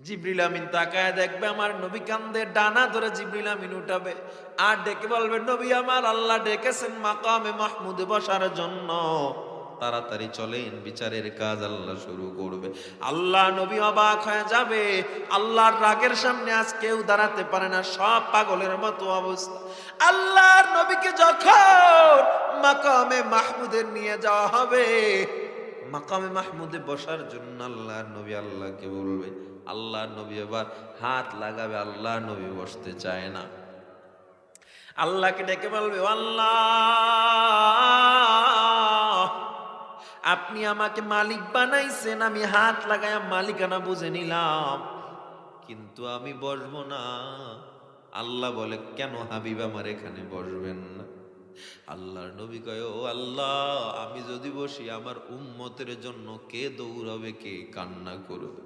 জিবরিল আমিন তাকায় দেখবে আমার নবী কান্দে, ডানা ধরে জিবরিল আমিন উঠাবে আর ডেকে বলবে, নবী আমার আল্লাহ ডেকেছেন মাকামে মাহমুদে বসার জন্য, তাড়াতাড়ি চলেন, বিচারের কাজ আল্লাহ শুরু করবে। আল্লাহ নবী অবাক হয়ে যাবে, আল্লাহর রাগের সামনে আজ কেউ দাঁড়াতে পারে না, সব পাগলের মতো অবস্থা। আল্লাহর নবীকে যখন মাকামে মাহমুদে নিয়ে যাওয়া হবে, মাকামে মাহমুদে বসার জন্য আল্লাহর নবী আল্লাহকে বলবে, আল্লাহর নবী এবার হাত লাগাবে, আল্লাহর নবী বসতে চায় না। আল্লাহকে ডেকে বলবে, আল্লাহ আপনি আমাকে মালিক বানাইছেন, আমি হাত লাগায়া মালিকানা বুঝে নিলাম, কিন্তু আমি বসবো না। আল্লাহ বলে, কেন হাবিব আমার এখানে বসবেন না? আল্লাহর নবী কয়, ও আল্লাহ আমি যদি বসি আমার উম্মতের জন্য কে দৌড়াবে, কে কান্না করবে?